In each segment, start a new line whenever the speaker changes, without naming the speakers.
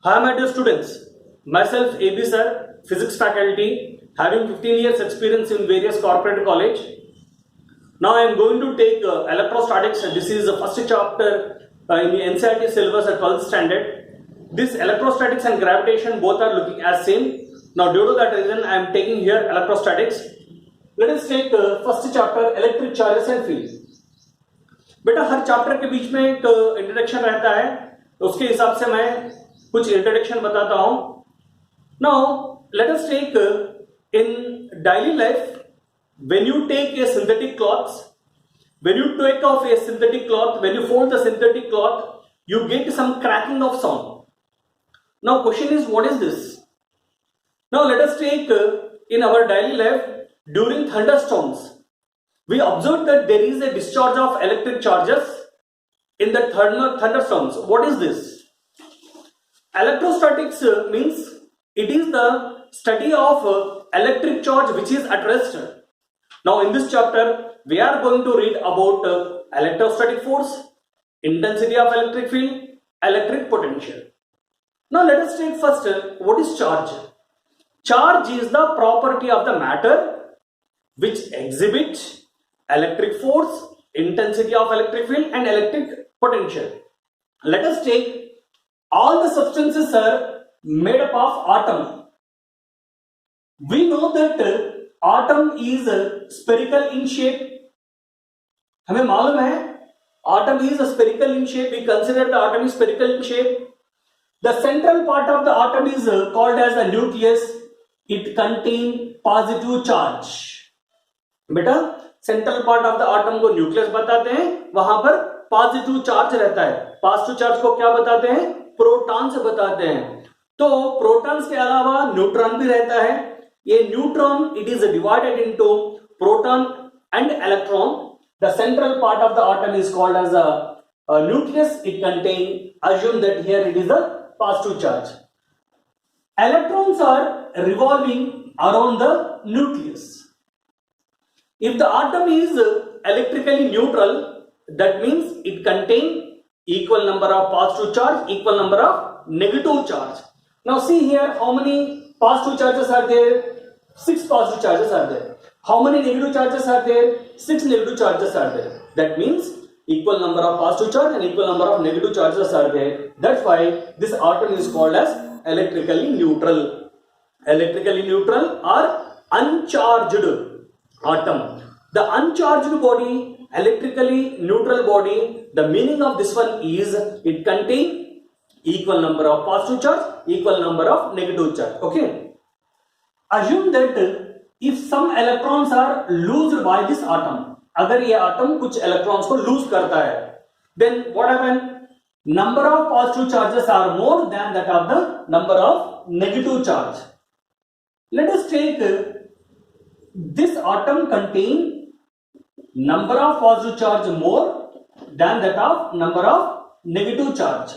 Hi, my dear students. Myself, AB Sir, Physics faculty, having 15 years experience in various corporate college. Now I am going to take electrostatics. This is the first chapter in the NCERT syllabus at 12th standard. This electrostatics and gravitation both are looking as same. Now due to that reason I am taking here electrostatics. Let us take first chapter electric charges and field. बेटा हर chapter के बीच में एक introduction रहता है, तो उसके हिसाब से मैं कुछ इंट्रोडक्शन बताता हूं. Now let us take in daily life, when you take a synthetic cloth, when you take off a synthetic cloth, when you fold the synthetic cloth, you get some cracking of sound. Now question is, what is this? Now let us take in our daily life, during thunderstorms, we observe that there is a discharge of electric charges in the thunderstorms. What is this? Electrostatics means it is the study of electric charge which is at rest. Now in this chapter we are going to read about electrostatic force, intensity of electric field, electric potential. Now let us take first what is charge. Charge is the property of the matter which exhibits electric force, intensity of electric field and electric potential. Let us take all the substances are made up of atom. We know that atom is spherical in shape. हमें मालूम है atom is spherical in shape. We consider the atom is spherical in shape. The central part of the atom is called as the nucleus. It contains positive charge. बेटा central part of the atom को nucleus बताते हैं, वहां पर positive charge रहता है. Positive charge को क्या बताते हैं? प्रोटॉन्स बताते हैं. तो प्रोटॉन्स के अलावा न्यूट्रॉन भी रहता है. ये neutron it is divided into proton and electron. The central part of the atom is called as a nucleus. It contain, assume that here it is a positive charge. Electrons are revolving around the nucleus. If the atom is electrically neutral, that means it contains equal number of positive charge, equal number of negative charge. Now see here, how many positive charges are there? 6 positive charges are there. How many negative charges are there? 6 negative charges are there. That means equal number of positive charge and equal number of negative charges are there. That's why this atom is called as electrically neutral. Electrically neutral or uncharged atom. The uncharged body, electrically neutral body, the meaning of this one is it contains equal number of positive charge, equal number of negative charge. Okay. Assume that if some electrons are loosed by this atom, अगर ये atom कुछ electrons को lose करता है, then what happen? Number of positive charges are more than that of the number of negative charge. Let us take this atom contain number of positive charge more than that of number of negative charge.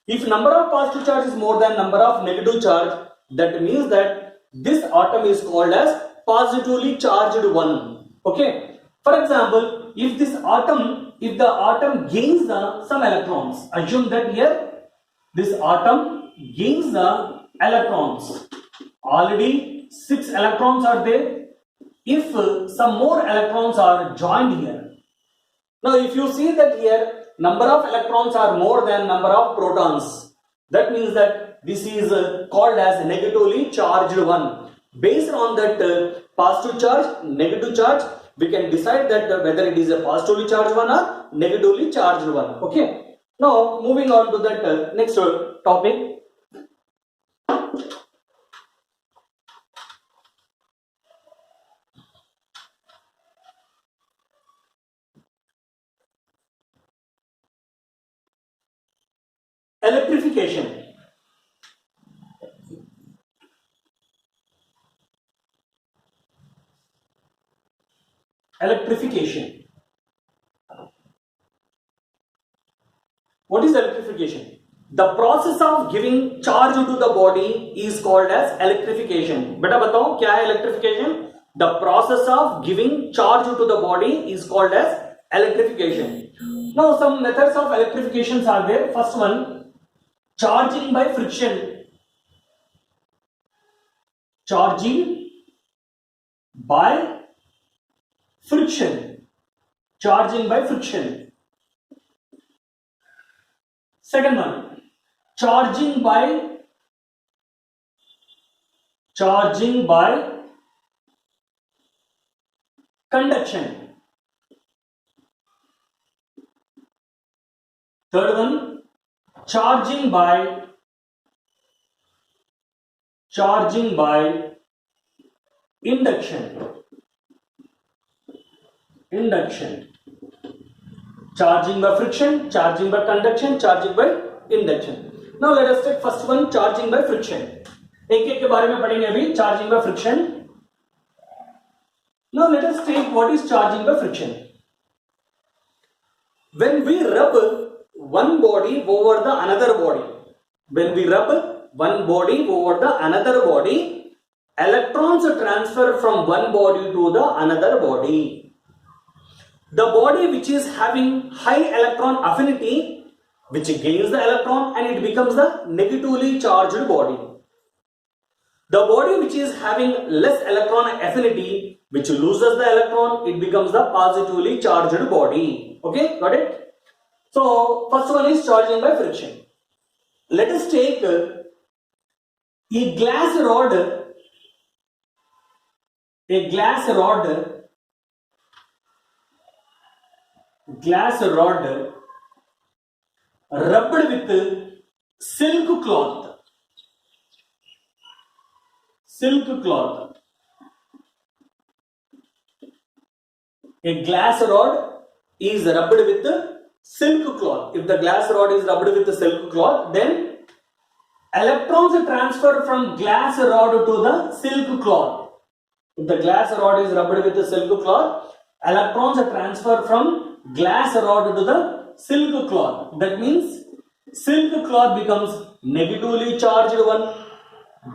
If number of positive charge is more than number of negative charge, that means that this atom is called as positively charged one. Okay. For example, if the atom gains some electrons, assume that here this atom gains the electrons. Already 6 electrons are there. If some more electrons are joined here, now if you see that here number of electrons are more than number of protons, that means that this is called as negatively charged one. Based on that positive charge, negative charge, we can decide that whether it is a positively charged one or negatively charged one. Okay. Now moving on to that next topic. Electrification. Electrification. What is electrification? The process of giving charge to the body is called as electrification. बेटा बताओ क्या है electrification? The process of giving charge to the body is called as electrification. Now some methods of electrifications are there. First one, charging by friction, charging by friction, charging by friction. Second one, charging by conduction. Third one, charging by induction. Charging by friction, charging by conduction, charging by induction. Now let us take first one, charging by friction. एक एक के बारे में पढ़ेंगे अभी. Charging by friction. Now let us take what is charging by friction. When we rub one body over the another body, electrons transfer from one body to the another body. The body which is having high electron affinity, which gains the electron and it becomes the negatively charged body. The body which is having less electron affinity, which loses the electron, it becomes the positively charged body. Okay, got it? So first one is charging by friction. Let us take a glass rod rubbed with silk cloth. A glass rod is rubbed with silk cloth. If the glass rod is rubbed with silk cloth, then electrons transfer from glass rod to the silk cloth. If the glass rod is rubbed with the silk cloth, electrons transfer from glass rod to the silk cloth. That means silk cloth becomes negatively charged one,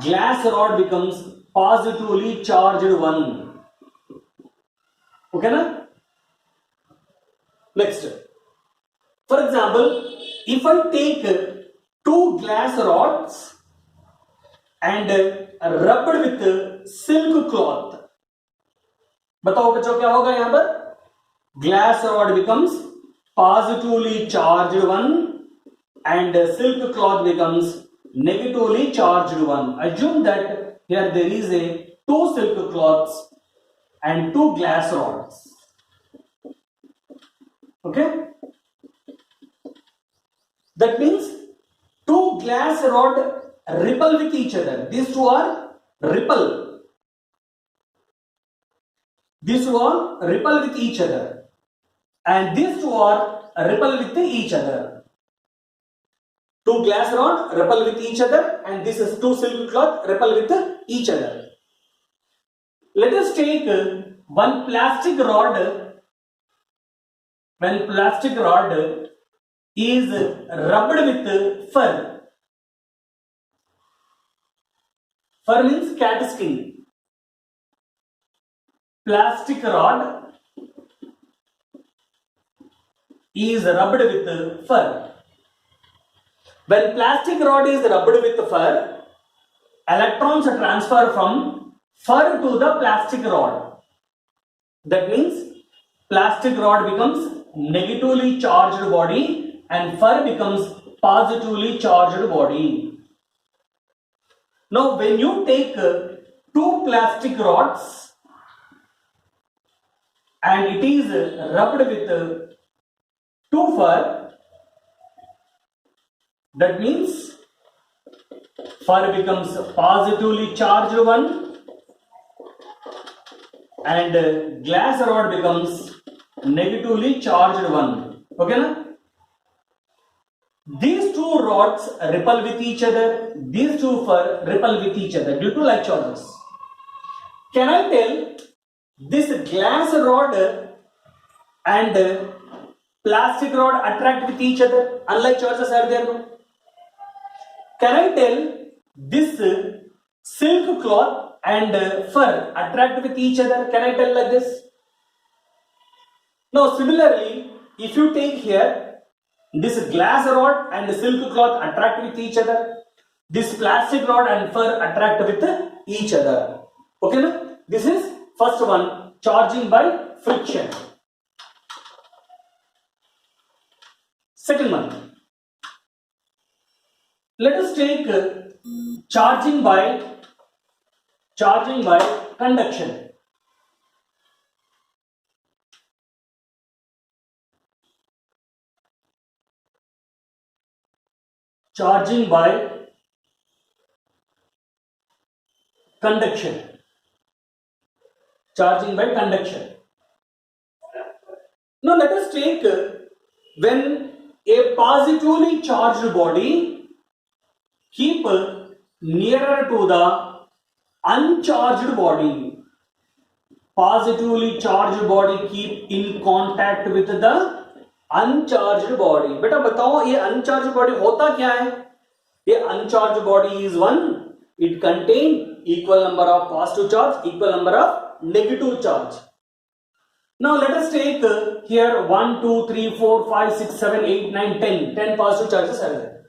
glass rod becomes positively charged one. Okay na? Next, for example, if I take two glass rods and rubbed with silk cloth, बताओ बच्चों क्या होगा यहाँ पर? Glass rod becomes positively charged one and silk cloth becomes negatively charged one. Assume that here there is a two silk cloths and two glass rods. Okay? That means two glass rod repel with each other. These two are repel. These two are repel with each other. And these two are repel with each other. Two glass rod repel with each other and this is two silk cloth repel with each other. Let us take one plastic rod. When plastic rod is rubbed with fur. Fur means cat skin. Plastic rod is rubbed with fur. When plastic rod is rubbed with fur, electrons transfer from fur to the plastic rod. That means plastic rod becomes negatively charged body and fur becomes positively charged body. Now when you take two plastic rods and it is rubbed with two fur, that means fur becomes positively charged one and glass rod becomes negatively charged one. Okay na? These two rods repel with each other, these two fur repel with each other due to like charges. Can I tell this glass rod and plastic rod attract with each other? Unlike charges are there, no? Can I tell this silk cloth and fur attract with each other? Can I tell like this? Now similarly, if you take here This glass rod and silk cloth attract with each other. This plastic rod and fur attract with each other. Okay, na? This is first one, charging by friction. Second one, let us take charging by conduction. Charging by conduction. Charging by conduction. Now let us take when a positively charged body keep nearer to the uncharged body. Positively charged body keep in contact with the uncharged body. बेटा बताओ ये uncharged body होता क्या है? ये uncharged body is one. It contain equal number of positive charge, equal number of negative charge. Now let us take here 1, 2, 3, 4, 5, 6, 7, 8, 9, 10. 10 positive charges are there.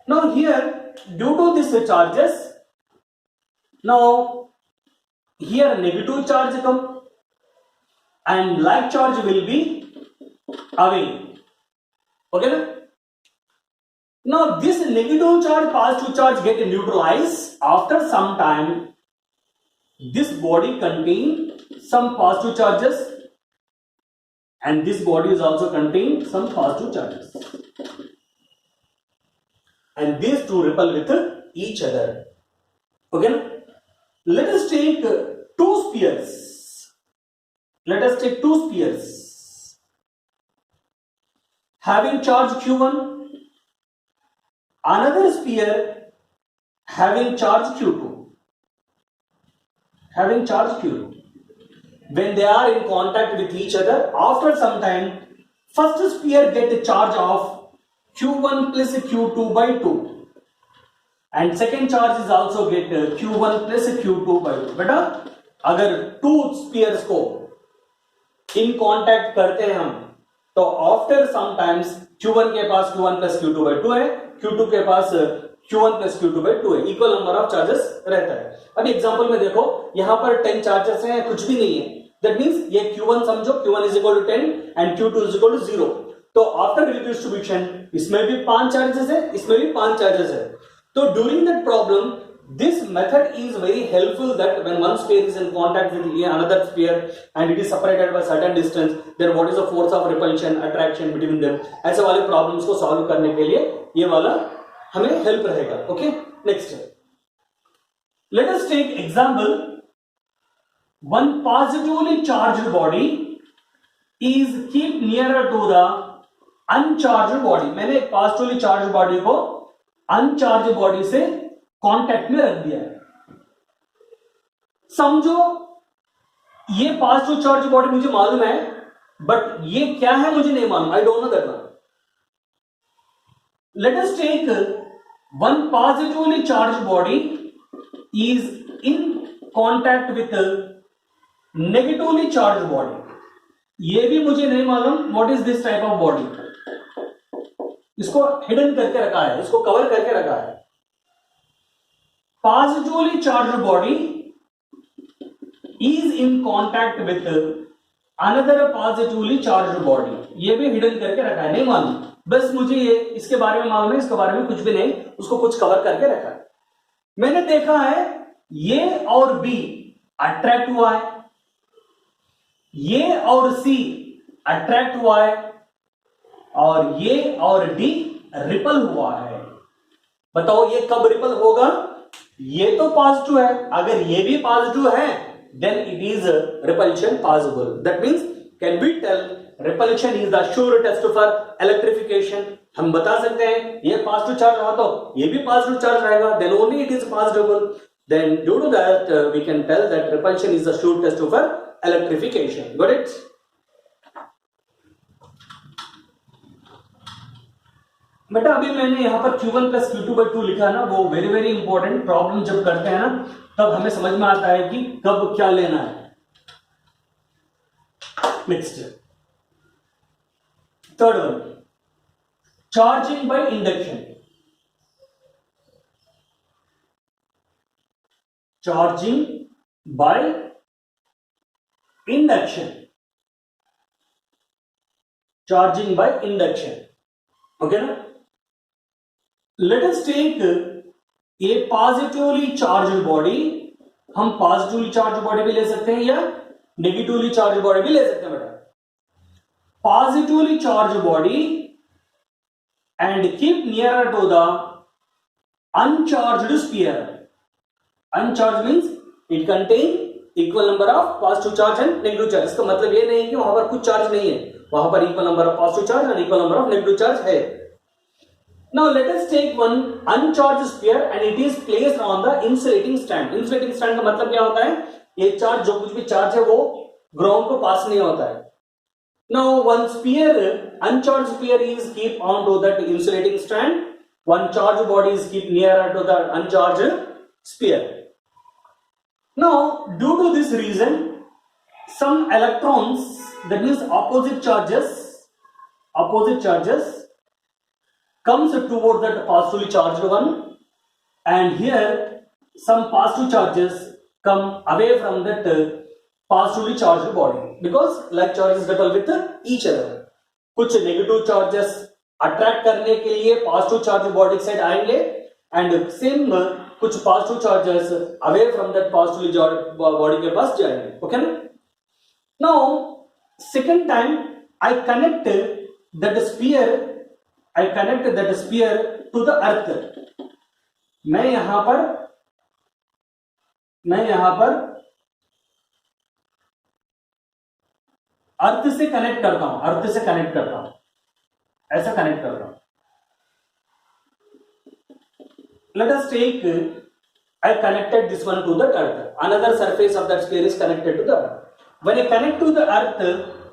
Now here, due to these charges, now here negative charge come and like charge will be away. Okay? Now this negative charge, positive charge get neutralized. After some time, this body contain some positive charges and this body is also contain some positive charges. And these two repel with each other. Okay? Let us take two spheres. Let us take two spheres having charge Q1, another sphere having charge Q2. Having charge Q2. When they are in contact with each other, after some time, first sphere get a charge of Q1 plus Q2 by 2. And second charge is also get Q1 plus Q2 by 2. बेटा अगर two spheres को in contact करते हैं हम, तो after sometimes Q1 के पास Q1 plus Q2 by 2 है, Q2 के पास Q1 plus Q2 by 2 है, इक्वल नंबर ऑफ चार्जेस रहता है. अभी एग्जांपल में देखो, यहां पर 10 चार्जेस हैं, कुछ भी नहीं है. दैट मींस ये Q1 समझो, Q1 is equal to 10 and Q2 is equal to 0. तो आफ्टर रिलेटिव डिस्ट्रीब्यूशन इसमें भी 5 चार्जेस है, इसमें भी 5 चार्जेस है. तो during that problem, this method is very helpful that when one sphere is in contact with another sphere and it is separated by certain distance, then what is the force of repulsion, attraction between them. ऐसे वाले problems को solve करने के लिए ये वाला हमें help रहेगा. Okay, next let us take example. One positively charged body is keep nearer to the uncharged body. मैंने एक पॉजिटिवली चार्ज्ड बॉडी को अनचार्ज्ड बॉडी से कांटेक्ट में रख दिया है. समझो ये पॉजिटिव चार्ज बॉडी मुझे मालूम है, बट ये क्या है मुझे नहीं मालूम. I don't know that one. Let us take one positively charge body is in contact with negatively charge body. ये भी मुझे नहीं मालूम what is this type of body. इसको हिडन करके रखा है, इसको कवर करके रखा है. Positively charged body is in contact with another positively charged body. ये भी हिडन करके रखा है, नहीं मालूम. बस मुझे ये इसके बारे में मालूम है, इसके बारे में कुछ भी नहीं, उसको कुछ कवर करके रखा है. मैंने देखा है ये और बी अट्रैक्ट हुआ है, ये और सी अट्रैक्ट हुआ है, और ये और डी रिपल हुआ है. बताओ ये कब रिपल होगा? ये तो पॉजिटिव है, अगर ये भी पॉजिटिव है then it is repulsion possible. That means can we tell repulsion is the sure test for electrification. हम बता सकते हैं ये पॉजिटिव चार्ज रहा तो ये भी पॉजिटिव चार्ज रहेगा, then only it is positive. Then due to that we can tell that repulsion is the sure test for electrification. Got it? बेटा अभी मैंने यहां पर Q1 प्लस Q2 by 2 लिखा है ना, वो वेरी वेरी इंपॉर्टेंट. प्रॉब्लम जब करते हैं ना तब हमें समझ में आता है कि कब क्या लेना है. Next third one, charging by induction. Charging by induction. Charging by induction. Okay ना? Let us take a positively charged body. हम पॉजिटिवली चार्ज बॉडी भी ले सकते हैं या नेगेटिवली चार्ज बॉडी भी ले सकते हैं बेटा. Positively charged body and keep nearer to the uncharged sphere. Uncharged means it contain equal number of positive charge and negative charge. इसका मतलब ये नहीं है कि वहां पर कुछ चार्ज नहीं है, वहां पर equal number of positive charge and equal number of negative charge है. Now let us take one uncharged sphere and it is placed on the insulating stand. Insulating stand का मतलब क्या होता है? ये चार्ज, जो कुछ भी चार्ज है वो ग्राउंड को पास नहीं होता है. Now one sphere, uncharged sphere is keep on to that insulating stand. One charged body is keep nearer to the uncharged sphere. Now due to this reason, some electrons, that means opposite charges comes toward that positively charged one, and here some positive charges come away from that positively charged body, because like charges couple with each other. कुछ negative charges attract करने के लिए positive charge body side आएंगे and same कुछ positive charges away from that positive body के पास जाएंगे. Okay ना? Now second time I connect that sphere to the earth. मैं यहां पर अर्थ से कनेक्ट करता हूं, ऐसा कनेक्ट करता हूं. Let us take, I connected this one to the earth. Another surface of that sphere is connected to the earth. When I connect to the earth,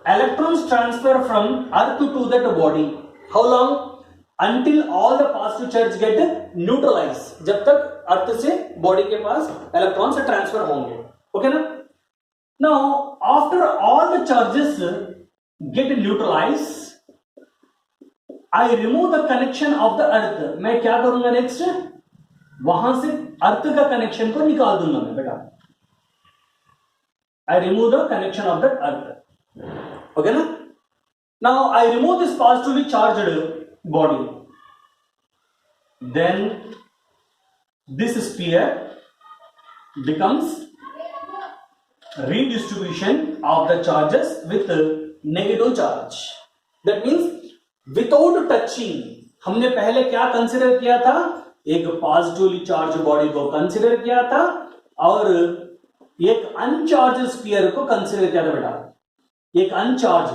electrons transfer from earth to that body. How long? Until all the positive charge get neutralized. जब तक अर्थ से body के पास electron से transfer होंगे. Okay ना? Now after all the charges get neutralized, I remove the connection of the earth. मैं क्या करूंगा नेक्स्ट? वहां से अर्थ का कनेक्शन को निकाल दूंगा मैं बेटा. I remove the connection of the earth. Okay ना? Now I remove this positively charged body. Then this sphere becomes redistribution of the charges with negative charge. That means without touching, हमने पहले क्या consider किया था? एक positively charge body को consider किया था और एक अनचार्ज स्फीयर को कंसिडर किया था बेटा. एक अनचार्ज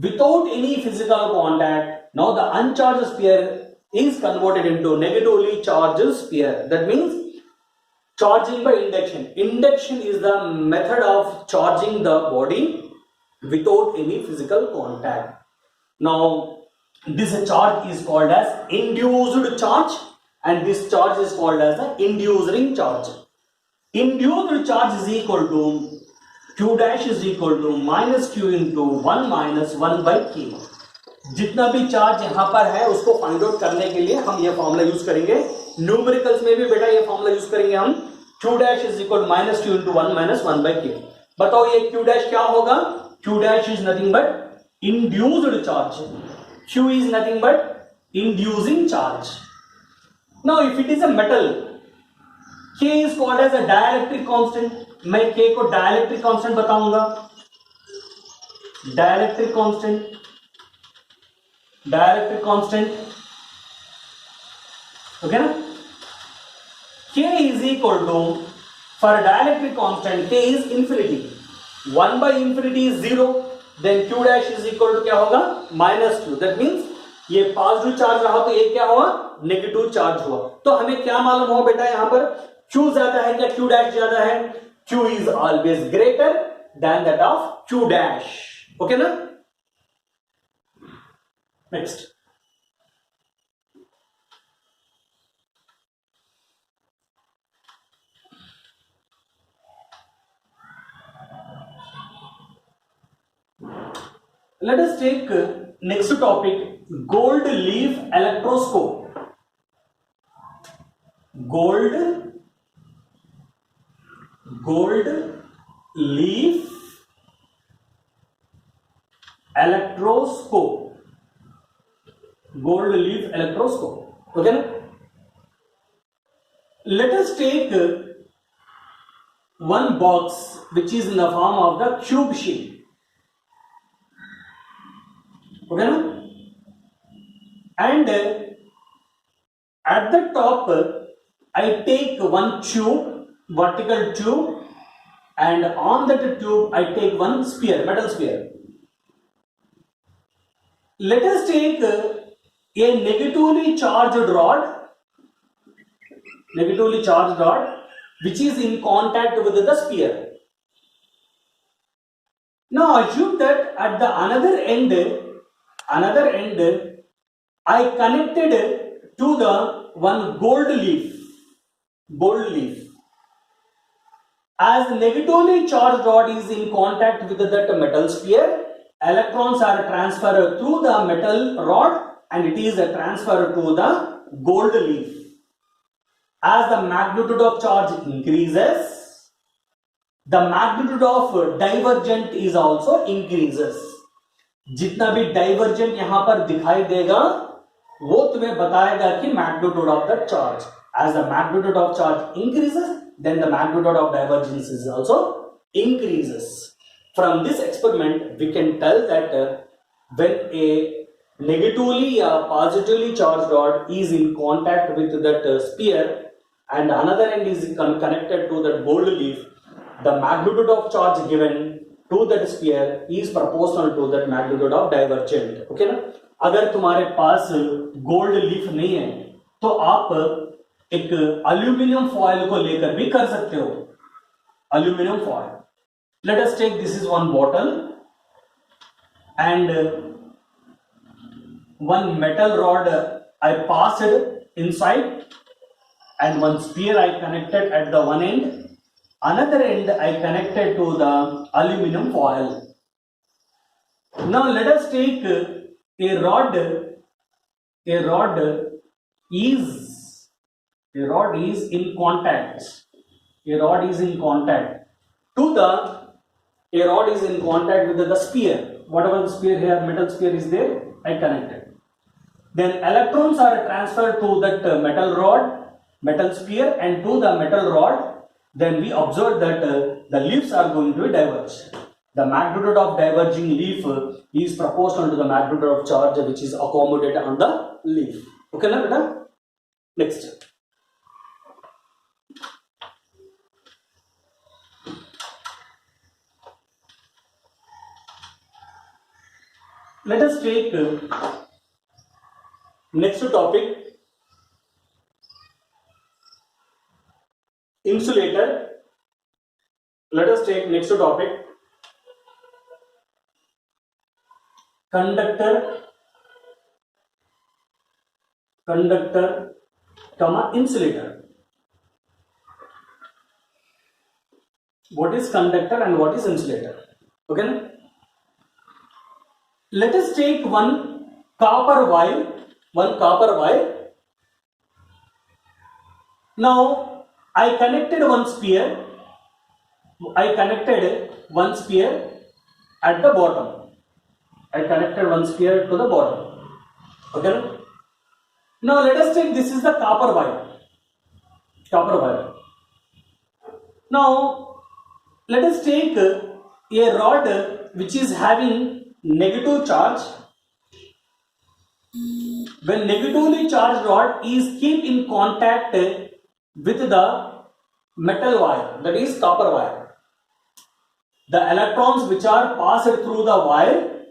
without any physical contact. Now the अनचार्ज sphere is converted into negatively charged sphere. That means charging by induction. Induction is the method of charging the body without any physical contact. Now this charge is called as induced charge and this charge is called as the inducing charge. Induced charge is equal to q dash is equal to minus q into 1 minus 1 by k. जितना भी charge यहां पर है उसको find out करने के लिए हम ये फॉर्मूला यूज करेंगे. न्यूमेरिकल्स में भी बेटा ये फॉर्मूला यूज करेंगे हम. q dash is equal minus q into 1 minus 1 by k. बताओ ये q डैश क्या होगा? q dash is nothing but induced charge. q is nothing but inducing charge. Now if it is a metal, k is called as a dielectric constant. मैं k को dielectric constant बताऊंगा. Dielectric constant okay ना? k is equal to, for dielectric constant k is infinity. 1 by infinity is 0. then q dash is equal to क्या होगा? minus q. that means ये positive charge रहा तो ये क्या हुआ? नेगेटिव चार्ज हुआ. तो हमें क्या मालूम हो बेटा यहां पर? q ज्यादा है क्या q dash ज्यादा है? q is always greater than that of q dash. Okay ना? Next. Let us take next topic, gold leaf electroscope. Gold leaf electroscope. Gold leaf electroscope. Okay na? Let us take one box which is in the form of the cube shape. Okay na? And at the top I take one tube, vertical tube, and on that tube I take one sphere, metal sphere. Let us take a negatively charged rod, which is in contact with the sphere. Now assume that at the another end I connected to the one gold leaf. As negatively charged rod is in contact with that metal sphere, electrons are transferred through the metal rod and it is transferred to the gold leaf. As the magnitude of charge increases, the magnitude of divergent is also increases. जितना भी divergent यहाँ पर दिखाई देगा वो तुम्हें बताएगा कि magnitude of the charge. As the magnitude of charge increases, then the magnitude of divergence is also increases. From this experiment, we can tell that when a negatively or positively charged rod is in contact with that sphere and another end is connected to that gold leaf, the magnitude of charge given to that sphere is proportional to that magnitude of divergent. Okay ना? अगर तुम्हारे पास gold leaf नहीं है तो आप एक aluminium foil को लेकर भी कर सकते हो. Aluminium foil. Let us take this is one bottle and one metal rod I passed inside and one sphere I connected at the one end. Another end I connected to the aluminum foil. Now let us take a rod is in contact. A rod is in contact with the sphere. Whatever the sphere here, metal sphere is there, I connected. Then electrons are transferred to that metal sphere and to the metal rod. Then we observe that the leaves are going to diverge. The magnitude of diverging leaf is proportional to the magnitude of charge which is accommodated on the leaf. Okay, na beta? Next. Let us take next topic, insulator. Let us take next topic, conductor, insulator. What is conductor and what is insulator? Okay. Let us take one copper wire. Now I connected one sphere at the bottom. I connected one sphere to the bottom. Okay. Now let us take this is the copper wire. Now let us take a rod which is having negative charge. When negatively charged rod is kept in contact with the metal wire, that is copper wire, the electrons which are passed through the wire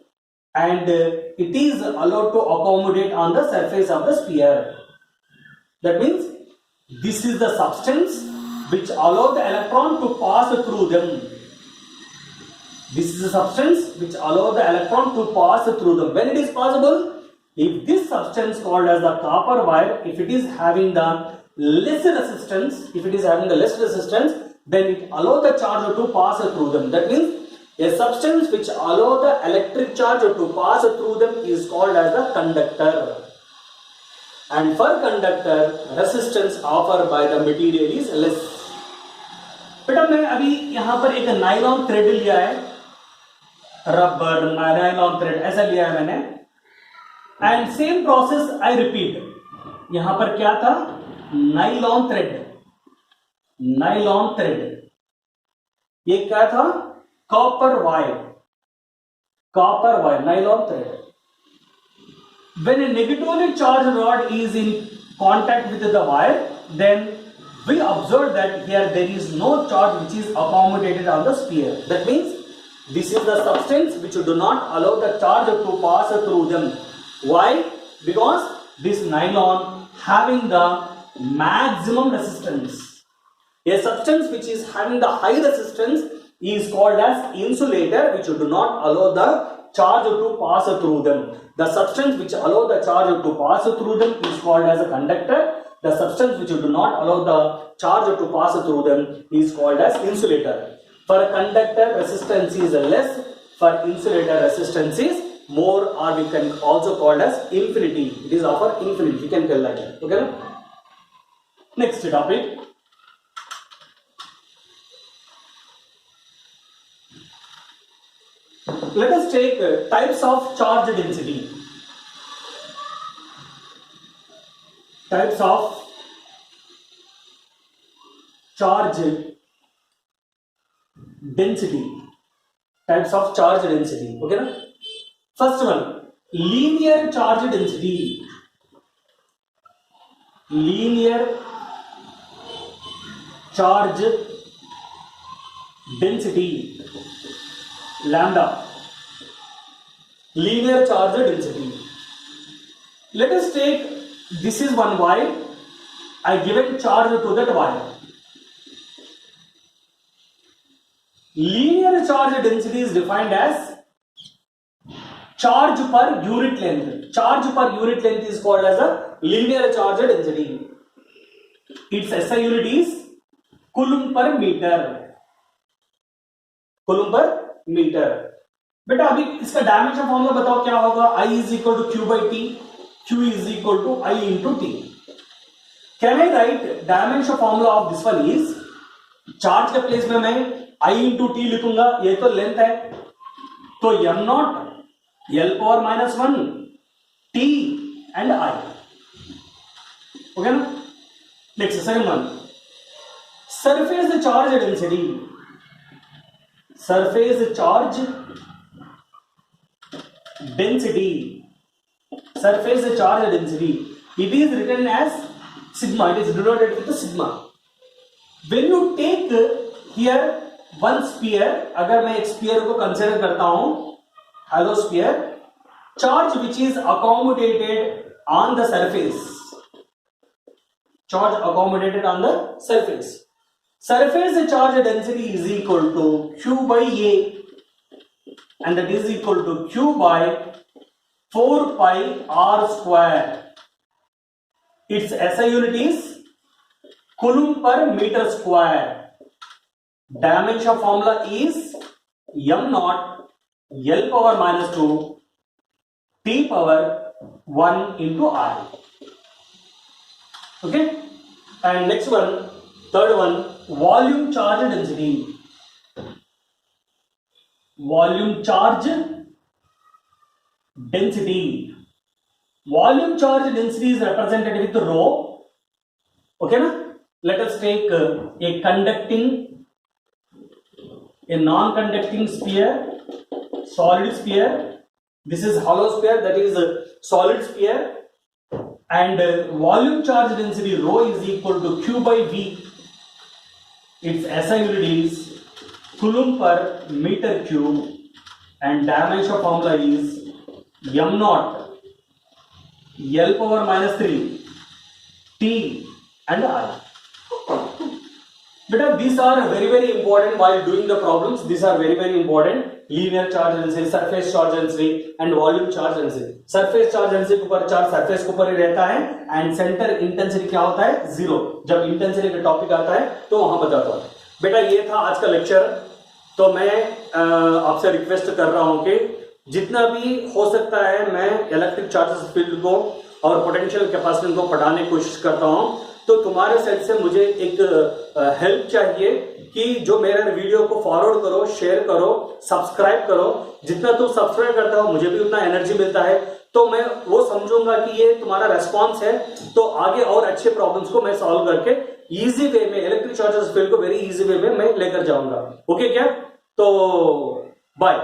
and it is allowed to accommodate on the surface of the sphere. That means this is the substance which allow the electron to pass through them. This is the substance which allow the electron to pass through them. When it is possible, if this substance called as the copper wire, if it is having the less resistance, then it allow the charge to pass through them. That means A substance which allow the electric charge to pass through them is called as the conductor. And for conductor, resistance offered by the material is less. बेटा मैं अभी यहां पर एक nylon thread लिया है, rubber nylon thread ऐसा लिया है मैंने, and same process I repeat. यहां पर क्या था? Nylon thread. Nylon thread. ये क्या था? Copper wire. Copper wire, nylon thread. When a negatively charged rod is in contact with the wire, then we observe that here there is no charge which is accommodated on the sphere. That means this is the substance which do not allow the charge to pass through them. Why? Because this nylon having the maximum resistance. A substance which is having the high resistance is called as insulator, which do not allow the charge to pass through them. The substance which allow the charge to pass through them is called as a conductor. The substance which do not allow the charge to pass through them is called as insulator. For conductor, resistance is less. For insulator, resistance is more, or we can also call as infinity. It is of infinity. We can tell like that. Okay? Next topic. Let us take types of charge density. Types of charge density. Types of charge density. Okay, na? First one, linear charge density. Linear charge density. Lambda. Linear charge density. Let us take, this is one wire. I given charge to that wire. Linear charge density is defined as charge per unit length. Charge per unit length is called as a linear charge density. Its SI unit is coulomb per meter. Coulomb per metre. बेटा अभी इसका dimension formula बताओ क्या होगा? I is equal to Q by T. Q is equal to I into T. Can I write dimension formula of this one is, charge के place में मैं I into T लिखूंगा, ये तो लेंथ है, तो m not L power -1 T and I. Okay ना? Next second one, surface charge density. Surface charge density. Surface charge density. It is written as sigma. It is denoted with the sigma. When you take here one sphere, अगर मैं एक sphere को consider करता हूं, hollow sphere, charge which is accommodated on the surface. Charge accommodated on the surface. Surface charge density is equal to Q by A, and that is equal to Q by 4 pi R square. Its SI unit is coulomb per meter square. Dimension formula is m naught L power -2 T power 1 into I. Okay? And next one, third one, volume charge density. Volume charge density. Volume charge density is represented with rho. Okay na? Let us take a conducting, a non-conducting sphere, solid sphere. This is hollow sphere, that is solid sphere, and volume charge density rho is equal to Q by V. Its SI unit is coulomb per meter cube, and dimension formula is m naught L power -3 T and I. But these are very important while doing the problems. These are very important. Linear charge density, surface charge density and volume charge density. Surface charge density के ऊपर charge surface के ऊपर ही रहता है, and center intensity क्या होता है? 0. जब intensity का टॉपिक आता है तो वहां बताता हूं. बेटा ये था आज का लेक्चर. तो मैं आपसे रिक्वेस्ट कर रहा हूं कि जितना भी हो सकता है मैं इलेक्ट्रिक चार्जेस फील्ड को और पोटेंशियल कैपेसिटेंस को पढ़ाने की कोशिश करता हूं। तो तुम्हारे साइड से मुझे एक हेल्प चाहिए कि जो मेरे वीडियो को फॉरवर्ड करो, शेयर करो, सब्सक्राइब करो। जितना तुम सब्सक्राइब करता हो मुझे भी उतना एनर्जी मिलता है, तो मैं वो समझूंगा कि ये तुम्हारा रेस्पॉन्स है, तो आगे और अच्छे प्रॉब्लम्स को मैं सॉल्व करके इजी वे में इलेक्ट्रिक चार्जेस फील्ड को वेरी इजी वे में मैं लेकर जाऊंगा। ओके क्या? तो बाय।